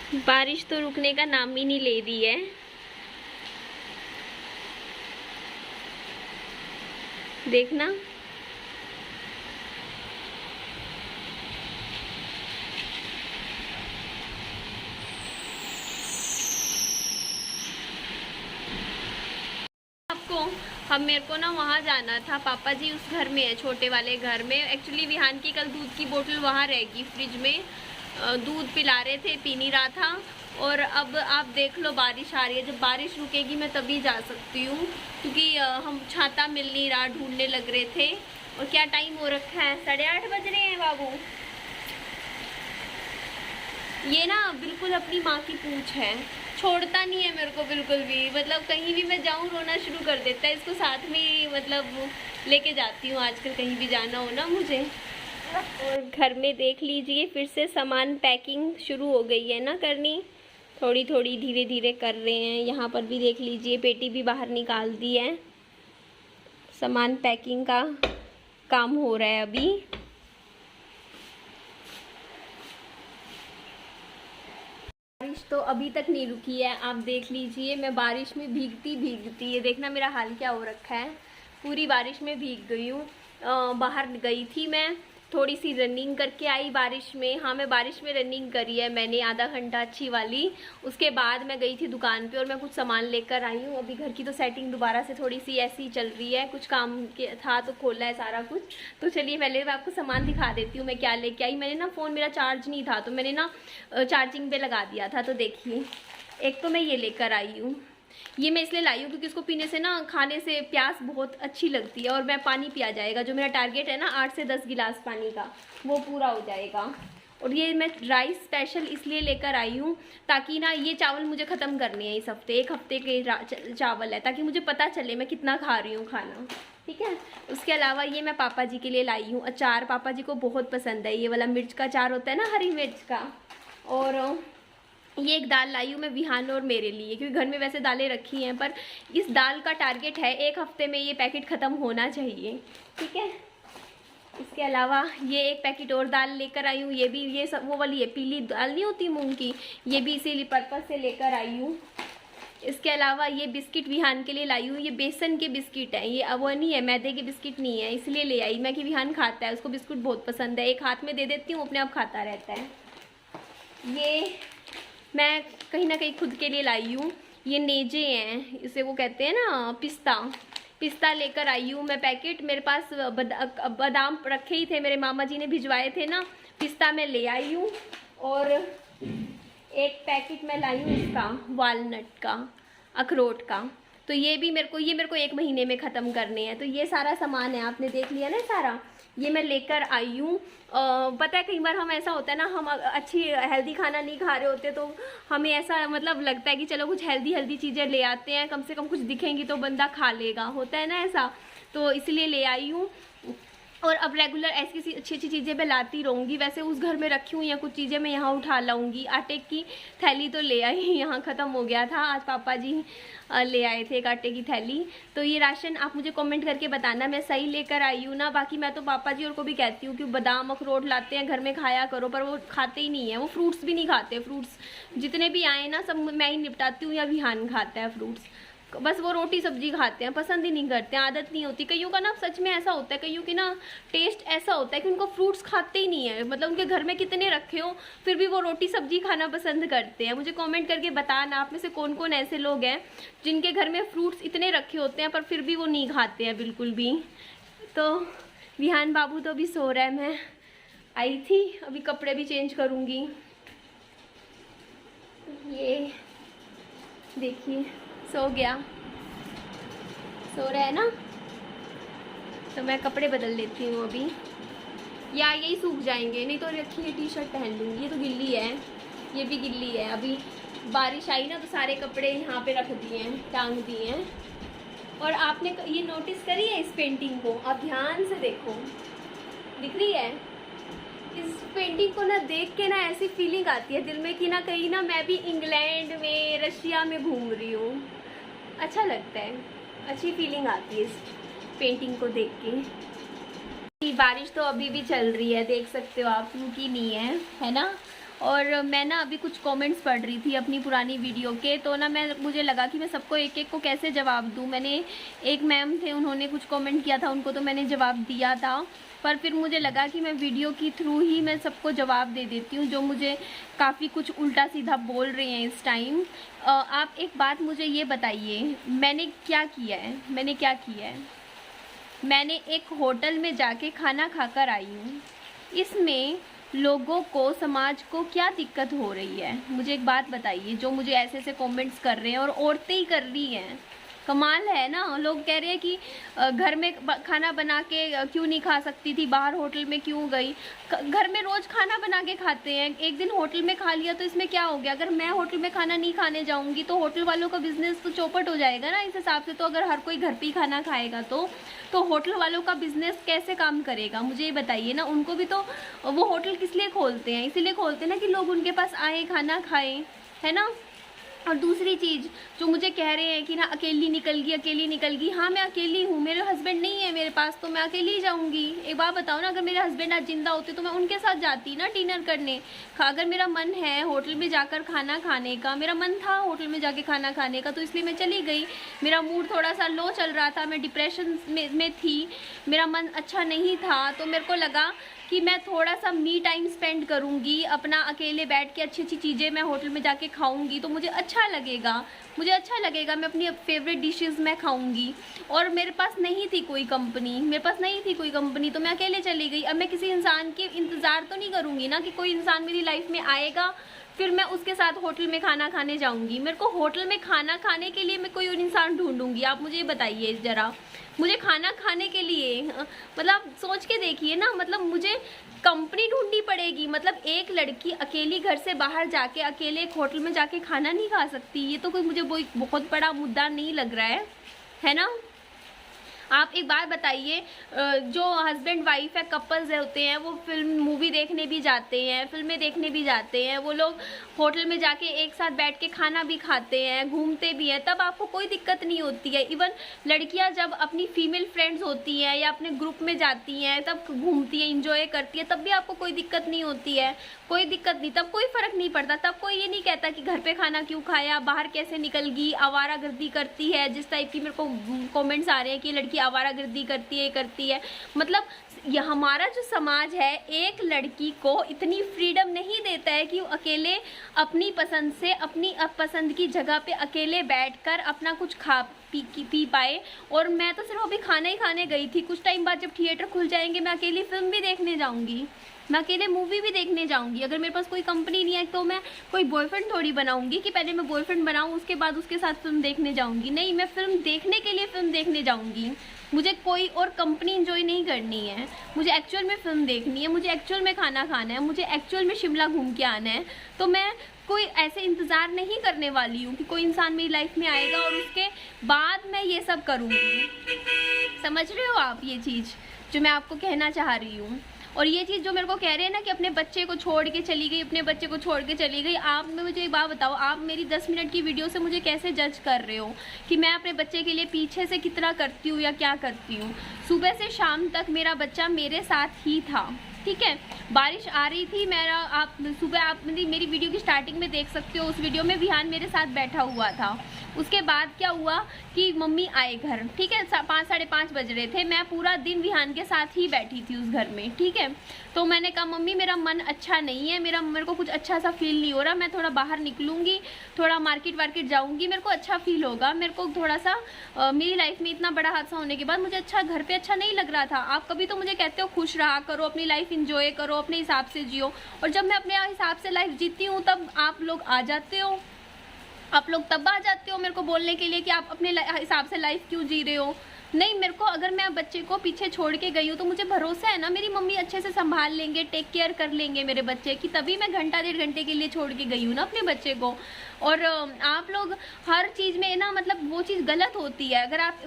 बारिश तो रुकने का नाम ही नहीं ले रही है। देखना, आपको मेरे को ना वहाँ जाना था, पापा जी उस घर में है, छोटे वाले घर में। एक्चुअली विहान की कल दूध की बोतल वहाँ रहेगी फ्रिज में, दूध पिला रहे थे, पी नहीं रहा था। और अब आप देख लो बारिश आ रही है, जब बारिश रुकेगी मैं तभी जा सकती हूँ, क्योंकि हम छाता मिल नहीं रहा, ढूंढने लग रहे थे। और क्या टाइम हो रखा है, 8:30 बज रहे हैं बाबू। ये ना बिल्कुल अपनी माँ की पूंछ है, छोड़ता नहीं है मेरे को बिल्कुल भी। मतलब कहीं भी मैं जाऊँ रोना शुरू कर देता है। इसको साथ में मतलब लेके जाती हूँ आजकल, कहीं भी जाना हो ना मुझे। और घर में देख लीजिए फिर से सामान पैकिंग शुरू हो गई है ना करनी, थोड़ी थोड़ी धीरे धीरे कर रहे हैं। यहाँ पर भी देख लीजिए पेटी भी बाहर निकाल दी है, सामान पैकिंग का काम हो रहा है अभी। बारिश तो अभी तक नहीं रुकी है, आप देख लीजिए। मैं बारिश में भीगती भीगती, ये देखना मेरा हाल क्या हो रखा है, पूरी बारिश में भीग गई हूँ। बाहर गई थी मैं, थोड़ी सी रनिंग करके आई बारिश में। हाँ, मैं बारिश में रनिंग करी है मैंने आधा घंटा अच्छी वाली। उसके बाद मैं गई थी दुकान पे और मैं कुछ सामान लेकर आई हूँ। अभी घर की तो सेटिंग दोबारा से थोड़ी सी ऐसी चल रही है, कुछ काम के था तो खोला है सारा कुछ। तो चलिए पहले मैं आपको सामान दिखा देती हूँ मैं क्या लेके आई। मैंने ना फ़ोन मेरा चार्ज नहीं था तो मैंने ना चार्जिंग पे लगा दिया था। तो देखिए, एक तो मैं ये लेकर आई हूँ। ये मैं इसलिए लाई हूँ क्योंकि इसको पीने से ना, खाने से प्यास बहुत अच्छी लगती है और मैं पानी पिया जाएगा। जो मेरा टारगेट है ना 8 से 10 गिलास पानी का, वो पूरा हो जाएगा। और ये मैं राइस स्पेशल इसलिए लेकर आई हूँ ताकि ना, ये चावल मुझे ख़त्म करने हैं इस हफ्ते, 1 हफ्ते के चावल है, ताकि मुझे पता चले मैं कितना खा रही हूँ खाना। ठीक है। उसके अलावा ये मैं पापा जी के लिए लाई हूँ अचार, पापा जी को बहुत पसंद है ये वाला मिर्च का अचार होता है ना, हरी मिर्च का। और ये एक दाल लाई हूँ मैं विहान और मेरे लिए, क्योंकि घर में वैसे दालें रखी हैं, पर इस दाल का टारगेट है 1 हफ्ते में ये पैकेट ख़त्म होना चाहिए। ठीक है। इसके अलावा ये एक पैकेट और दाल लेकर आई हूँ, ये भी ये सब वो वाली है, पीली दाल नहीं होती मूंग की, ये भी इसी पर्पज़ से लेकर आई हूँ। इसके अलावा ये बिस्किट विहान के लिए लाई हूँ, ये बेसन के बिस्किट हैं, ये वो नहीं है, मैदे के बिस्किट नहीं है, इसलिए ले आई मैं कि विहान खाता है, उसको बिस्कुट बहुत पसंद है। एक हाथ में दे देती हूँ, अपने आप खाता रहता है। ये मैं कहीं ना कहीं खुद के लिए लाई हूँ, ये नेजे हैं, इसे वो कहते हैं ना पिस्ता, पिस्ता लेकर आई हूँ मैं पैकेट। मेरे पास बादाम रखे ही थे, मेरे मामा जी ने भिजवाए थे ना, पिस्ता मैं ले आई हूँ। और एक पैकेट मैं लाई हूँ इसका, वालनट का, अखरोट का। तो ये मेरे को 1 महीने में ख़त्म करने हैं। तो ये सारा सामान है, आपने देख लिया ना सारा, ये मैं लेकर आई हूँ। पता है कई बार हम ऐसा होता है ना, हम अच्छी हेल्दी खाना नहीं खा रहे होते तो हमें ऐसा मतलब लगता है कि चलो कुछ हेल्दी चीज़ें ले आते हैं, कम से कम कुछ दिखेंगी तो बंदा खा लेगा, होता है ना ऐसा। तो इसलिए ले आई हूँ। और अब रेगुलर ऐसी अच्छी चीज़ें मैं लाती रहूँगी। वैसे उस घर में रखी हुई हैं कुछ चीज़ें, मैं यहाँ उठा लाऊंगी। आटे की थैली तो ले आई, यहाँ ख़त्म हो गया था, आज पापा जी ले आए थे एक आटे की थैली। तो ये राशन आप मुझे कमेंट करके बताना मैं सही लेकर आई हूँ ना। बाकी मैं तो पापा जी और को भी कहती हूँ कि बादाम अखरोट लाते हैं घर में खाया करो, पर वो खाते ही नहीं है, वो फ्रूट्स भी नहीं खाते। फ्रूट्स जितने भी आए ना सब मैं ही निपटाती हूँ, या विहान खाता है फ्रूट्स, बस वो रोटी सब्जी खाते हैं, पसंद ही नहीं करते हैं, आदत नहीं होती। कईयों का ना सच में ऐसा होता है, कईयों की ना टेस्ट ऐसा होता है कि उनको फ्रूट्स खाते ही नहीं है, मतलब उनके घर में कितने रखे हो फिर भी वो रोटी सब्जी खाना पसंद करते हैं। मुझे कमेंट करके बताना आप में से कौन कौन ऐसे लोग हैं जिनके घर में फ्रूट्स इतने रखे होते हैं पर फिर भी वो नहीं खाते हैं बिल्कुल भी। तो विहान बाबू तो अभी सो रहा है, मैं आई थी, अभी कपड़े भी चेंज करूँगी। ये देखिए सो गया, सो रहा है ना, तो मैं कपड़े बदल लेती हूँ अभी, या यही सूख जाएंगे, नहीं तो रखी ये टी शर्ट पहन लूँगी। ये तो गिल्ली है, ये भी गिल्ली है, अभी बारिश आई ना तो सारे कपड़े यहाँ पे रख दिए हैं, टांग दिए हैं। और आपने ये नोटिस करी है इस पेंटिंग को, आप ध्यान से देखो, दिख रही है? इस पेंटिंग को ना देख के ना ऐसी फीलिंग आती है दिल में कि ना कहीं ना मैं भी इंग्लैंड में, रशिया में घूम रही हूँ। अच्छा लगता है, अच्छी फीलिंग आती है इस पेंटिंग को देख के। बारिश तो अभी भी चल रही है, देख सकते हो आप, रुकी नहीं है, है ना। और मैं ना अभी कुछ कमेंट्स पढ़ रही थी अपनी पुरानी वीडियो के, तो ना मुझे लगा कि मैं सबको एक एक को कैसे जवाब दूँ। मैंने एक मैम थे, उन्होंने कुछ कमेंट किया था, उनको तो मैंने जवाब दिया था, पर फिर मुझे लगा कि मैं वीडियो के थ्रू ही मैं सबको जवाब दे देती हूँ जो मुझे काफ़ी कुछ उल्टा सीधा बोल रहे हैं इस टाइम। आप एक बात मुझे ये बताइए, मैंने क्या किया है? मैंने एक होटल में जाके खाना खाकर आई हूँ, इसमें लोगों को, समाज को क्या दिक्कत हो रही है? मुझे एक बात बताइए। जो मुझे ऐसे ऐसे कमेंट्स कर रहे हैं, और औरतें ही कर रही हैं, कमाल है ना। लोग कह रहे हैं कि घर में खाना बना के क्यों नहीं खा सकती थी, बाहर होटल में क्यों गई? घर में रोज़ खाना बना के खाते हैं, एक दिन होटल में खा लिया तो इसमें क्या हो गया? अगर मैं होटल में खाना नहीं खाने जाऊंगी तो होटल वालों का बिजनेस तो चौपट हो जाएगा ना इस हिसाब से। तो अगर हर कोई घर पे ही खाना खाएगा तो होटल वालों का बिजनेस कैसे काम करेगा? मुझे ये बताइए ना। उनको भी तो, वो होटल किस लिए खोलते हैं? इसीलिए खोलते हैं ना कि लोग उनके पास आए, खाना खाएं, है ना। और दूसरी चीज़ जो मुझे कह रहे हैं कि ना अकेली निकल गई, हाँ मैं अकेली हूँ, मेरे हस्बैंड नहीं है मेरे पास, तो मैं अकेली ही जाऊँगी। एक बात बताओ ना, अगर मेरे हस्बैंड आज जिंदा होते तो मैं उनके साथ जाती ना डिनर करने। अगर मेरा मन है होटल में जाकर खाना खाने का, मेरा मन था होटल में जाके खाना खाने का, तो इसलिए मैं चली गई। मेरा मूड थोड़ा सा लो चल रहा था, मैं डिप्रेशन में थी, मेरा मन अच्छा नहीं था, तो मेरे को लगा कि मैं थोड़ा सा मी टाइम स्पेंड करूँगी, अपना अकेले बैठ के अच्छी अच्छी चीज़ें मैं होटल में जाके खाऊंगी तो मुझे अच्छा लगेगा, मैं अपनी फेवरेट डिशेस मैं खाऊंगी। और मेरे पास नहीं थी कोई कंपनी, तो मैं अकेले चली गई। अब मैं किसी इंसान के इंतज़ार तो नहीं करूँगी ना कि कोई इंसान मेरी लाइफ में आएगा फिर मैं उसके साथ होटल में खाना खाने जाऊंगी। मेरे को होटल में खाना खाने के लिए मैं कोई और इंसान ढूंढूंगी? आप मुझे ये बताइए ज़रा। मुझे खाना खाने के लिए, मतलब सोच के देखिए ना, मतलब मुझे कंपनी ढूंढनी पड़ेगी। मतलब एक लड़की अकेली घर से बाहर जाके अकेले एक होटल में जाके खाना नहीं खा सकती? ये तो कोई मुझे बहुत बड़ा मुद्दा नहीं लग रहा है ना। आप एक बात बताइए, जो हस्बैंड वाइफ है, कपल्स होते हैं, वो मूवी देखने भी जाते हैं, फिल्में देखने भी जाते हैं, वो लोग होटल में जाके एक साथ बैठ के खाना भी खाते हैं, घूमते भी हैं, तब आपको कोई दिक्कत नहीं होती है। इवन लड़कियां जब अपनी फीमेल फ्रेंड्स होती हैं या अपने ग्रुप में जाती हैं, तब घूमती हैं, इंजॉय करती है, तब भी आपको कोई दिक्कत नहीं होती है, कोई दिक्कत नहीं, तब कोई फर्क नहीं पड़ता। तब कोई ये नहीं कहता कि घर पे खाना क्यों खाया, बाहर कैसे निकल गई, आवारागर्दी करती है, जिस टाइप की मेरे को कमेंट्स आ रहे हैं कि लड़की आवारागर्दी करती है। मतलब ये हमारा जो समाज है एक लड़की को इतनी फ्रीडम नहीं देता है कि वो अकेले अपनी पसंद से, अपनी पसंद की जगह पे अकेले बैठकर अपना कुछ खा पी पाए। और मैं तो सिर्फ अभी खाना ही खाने गई थी, कुछ टाइम बाद जब थिएटर खुल जाएंगे मैं अकेली फिल्म भी देखने जाऊंगी, मैं अकेले मूवी भी देखने जाऊंगी। अगर मेरे पास कोई कंपनी नहीं है तो मैं कोई बॉयफ्रेंड थोड़ी बनाऊंगी कि पहले मैं बॉयफ्रेंड बनाऊं उसके बाद उसके साथ फिल्म देखने जाऊंगी। नहीं, मैं फिल्म देखने के लिए फिल्म देखने जाऊंगी। मुझे कोई और कंपनी इंजॉय नहीं करनी है, मुझे एक्चुअल में फिल्म देखनी है, मुझे एक्चुअल में खाना खाना है, मुझे एक्चुअल में शिमला घूम के आना है। तो मैं कोई ऐसे इंतज़ार नहीं करने वाली हूँ कि कोई इंसान मेरी लाइफ में आएगा और उसके बाद मैं ये सब करूँगी। समझ रहे हो आप ये चीज़ जो मैं आपको कहना चाह रही हूँ? और ये चीज़ जो मेरे को कह रहे हैं ना कि अपने बच्चे को छोड़ के चली गई, आप मुझे एक बात बताओ, आप मेरी 10 मिनट की वीडियो से मुझे कैसे जज कर रहे हो कि मैं अपने बच्चे के लिए पीछे से कितना करती हूँ या क्या करती हूँ? सुबह से शाम तक मेरा बच्चा मेरे साथ ही था, ठीक है। बारिश आ रही थी, आप मेरी वीडियो की स्टार्टिंग में देख सकते हो, उस वीडियो में विहान मेरे साथ बैठा हुआ था। उसके बाद क्या हुआ कि मम्मी आए घर, ठीक है, 5 साढ़े 5 बज रहे थे, मैं पूरा दिन विहान के साथ ही बैठी थी उस घर में, ठीक है। तो मैंने कहा मम्मी मेरा मन अच्छा नहीं है, मेरे को कुछ अच्छा सा फील नहीं हो रहा, मैं थोड़ा बाहर निकलूंगी, थोड़ा मार्केट जाऊंगी, मेरे को अच्छा फील होगा। मेरे को थोड़ा सा मेरी लाइफ में इतना बड़ा हादसा होने के बाद मुझे घर पे अच्छा नहीं लग रहा था। आप कभी तो मुझे कहते हो खुश रहा करो, अपनी लाइफ इंजॉय करो, अपने हिसाब से जियो, और जब मैं अपने हिसाब से लाइफ जीती हूँ तब आप लोग आ जाते हो, मेरे को बोलने के लिए कि आप अपने हिसाब से लाइफ क्यों जी रहे हो। नहीं, मेरे को, अगर मैं बच्चे को पीछे छोड़ के गई हूँ तो मुझे भरोसा है ना मेरी मम्मी अच्छे से संभाल लेंगे, टेक केयर कर लेंगे मेरे बच्चे की, तभी मैं घंटा 1.5 घंटे के लिए छोड़ के गई हूँ ना अपने बच्चे को। और आप लोग हर चीज़ में ना, मतलब वो चीज़ गलत होती है। अगर आप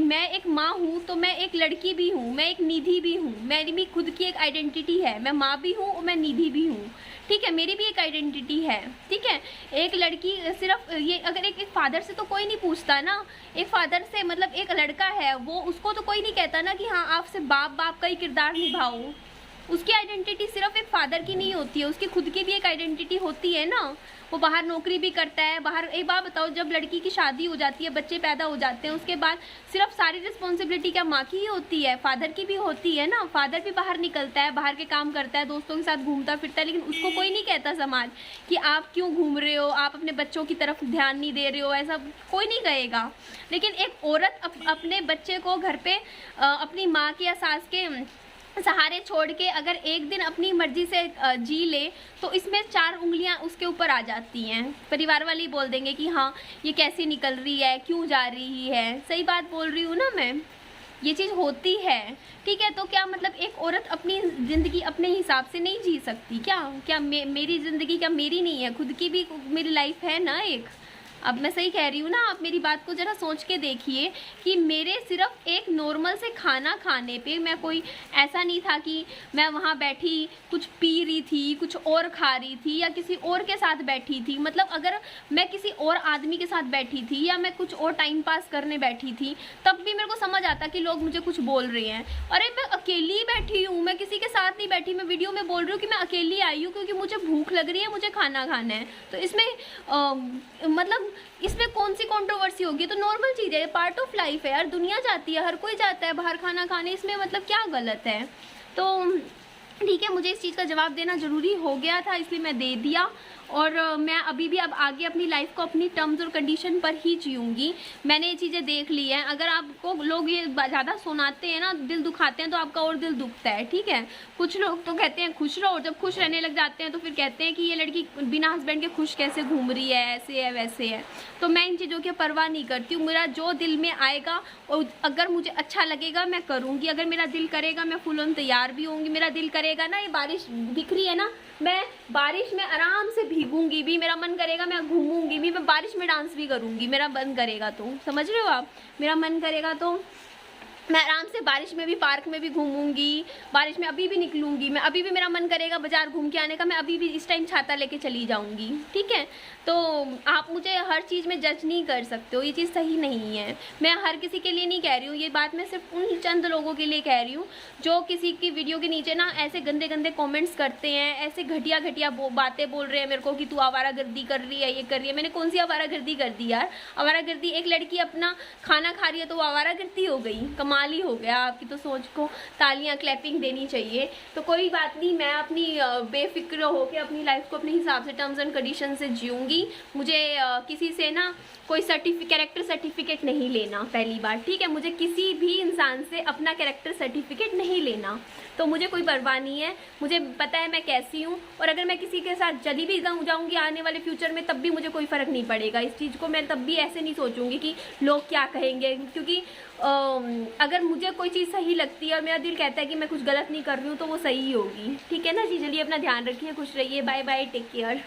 मैं एक माँ हूँ तो मैं एक लड़की भी हूँ, मैं एक निधि भी हूँ, मेरी भी खुद की एक आइडेंटिटी है, मैं माँ भी हूँ और मैं निधि भी हूँ, ठीक है, मेरी भी एक आइडेंटिटी है, ठीक है। एक लड़की सिर्फ ये, अगर एक फादर से तो कोई नहीं पूछता ना, एक फादर से, मतलब एक लड़का है वो, उसको तो कोई नहीं कहता ना कि हाँ आप सिर्फ बाप का ही किरदार निभाओ, उसकी आइडेंटिटी सिर्फ एक फादर की नहीं होती है, उसकी खुद की भी एक आइडेंटिटी होती है ना। वो बाहर नौकरी भी करता है, बाहर। एक बात बताओ, जब लड़की की शादी हो जाती है, बच्चे पैदा हो जाते हैं, उसके बाद सिर्फ सारी रिस्पॉन्सिबिलिटी क्या माँ की ही होती है? फादर की भी होती है ना। फादर भी बाहर निकलता है, बाहर के काम करता है, दोस्तों के साथ घूमता फिरता है, लेकिन उसको कोई नहीं कहता समाज कि आप क्यों घूम रहे हो, आप अपने बच्चों की तरफ ध्यान नहीं दे रहे हो, ऐसा कोई नहीं कहेगा। लेकिन एक औरत अपने बच्चे को घर पे अपनी माँ की या सास के सहारे छोड़ के अगर एक दिन अपनी मर्जी से जी ले, तो इसमें 4 उंगलियां उसके ऊपर आ जाती हैं। परिवार वाले बोल देंगे कि हाँ ये कैसे निकल रही है, क्यों जा रही है। सही बात बोल रही हूँ ना मैं? ये चीज़ होती है, ठीक है। तो क्या मतलब एक औरत अपनी ज़िंदगी अपने हिसाब से नहीं जी सकती क्या? क्या मेरी ज़िंदगी क्या मेरी नहीं है? खुद की भी मेरी लाइफ है ना एक। अब मैं सही कह रही हूँ ना? आप मेरी बात को ज़रा सोच के देखिए कि मेरे सिर्फ एक नॉर्मल से खाना खाने पे मैं कोई ऐसा नहीं था कि मैं वहाँ बैठी कुछ पी रही थी, कुछ और खा रही थी, या किसी और के साथ बैठी थी। मतलब अगर मैं किसी और आदमी के साथ बैठी थी या मैं कुछ और टाइम पास करने बैठी थी, तब भी मेरे को समझ आता कि लोग मुझे कुछ बोल रहे हैं। अरे मैं अकेली ही बैठी हूँ, मैं किसी के साथ नहीं बैठी। मैं वीडियो में बोल रही हूँ कि मैं अकेली आई हूँ क्योंकि मुझे भूख लग रही है, मुझे खाना खाना है। तो इसमें मतलब इसमें कौन सी कंट्रोवर्सी होगी? तो नॉर्मल चीज़ है, पार्ट ऑफ लाइफ है यार। दुनिया जाती है, हर कोई जाता है बाहर खाना खाने, इसमें मतलब क्या गलत है? तो ठीक है, मुझे इस चीज़ का जवाब देना ज़रूरी हो गया था, इसलिए मैं दे दिया। और मैं अभी भी अब आगे अपनी लाइफ को अपनी टर्म्स और कंडीशन पर ही जीऊँगी। मैंने ये चीज़ें देख ली हैं। अगर आपको लोग ये ज़्यादा सुनाते हैं ना, दिल दुखाते हैं, तो आपका और दिल दुखता है, ठीक है। कुछ लोग तो कहते हैं खुश रहो, जब खुश रहने लग जाते हैं तो फिर कहते हैं कि ये लड़की बिना हस्बैंड के खुश कैसे घूम रही है, ऐसे है वैसे है। तो मैं इन चीज़ों की परवाह नहीं करती हूँ। मेरा जो दिल में आएगा और अगर मुझे अच्छा लगेगा मैं करूँगी। अगर मेरा दिल करेगा मैं फुल ऑन तैयार भी होंगी। मेरा दिल करेगा ना, ये बारिश दिख रही है ना, मैं बारिश में आराम से भीगूंगी भी। मेरा मन करेगा मैं घूमूंगी भी, मैं बारिश में डांस भी करूंगी। मेरा मन करेगा तो, समझ रहे हो आप? मेरा मन करेगा तो मैं आराम से बारिश में भी, पार्क में भी घूमूंगी, बारिश में अभी भी निकलूंगी। मैं अभी भी मेरा मन करेगा बाजार घूम के आने का, मैं अभी भी इस टाइम छाता लेके चली जाऊंगी, ठीक है। तो आप मुझे हर चीज़ में जज नहीं कर सकते हो, ये चीज़ सही नहीं है। मैं हर किसी के लिए नहीं कह रही हूँ ये बात, मैं सिर्फ उन चंद लोगों के लिए कह रही हूँ जो किसी की वीडियो के नीचे ना ऐसे गंदे गंदे कॉमेंट्स करते हैं, ऐसे घटिया घटिया बातें बोल रहे हैं मेरे को कि तू आवारागर्दी कर रही है, ये कर रही है। मैंने कौन सी आवारागर्दी कर दी यार? आवारागर्दी एक लड़की अपना खाना खा रही है तो वो आवारागर्दी हो गई? कमाल ही हो गया। आपकी तो सोच को तालियां क्लैपिंग देनी चाहिए। तो कोई बात नहीं, मैं अपनी बेफिक्र होकर अपनी लाइफ को अपने हिसाब से टर्म्स एंड कंडीशन से जीऊँगी। मुझे किसी से ना कोई कैरेक्टर सर्टिफिकेट नहीं लेना, पहली बार, ठीक है। मुझे किसी भी इंसान से अपना कैरेक्टर सर्टिफिकेट नहीं लेना, तो मुझे कोई परवाह नहीं है। मुझे पता है मैं कैसी हूँ, और अगर मैं किसी के साथ चली भी जाऊँगी आने वाले फ्यूचर में, तब भी मुझे कोई फ़र्क नहीं पड़ेगा। इस चीज़ को मैं तब भी ऐसे नहीं सोचूंगी कि लोग क्या कहेंगे, क्योंकि अगर मुझे कोई चीज़ सही लगती है और मेरा दिल कहता है कि मैं कुछ गलत नहीं कर रही हूँ, तो वो सही होगी, ठीक है ना जी। चलिए अपना ध्यान रखिए, खुश रहिए, बाय बाय, टेक केयर।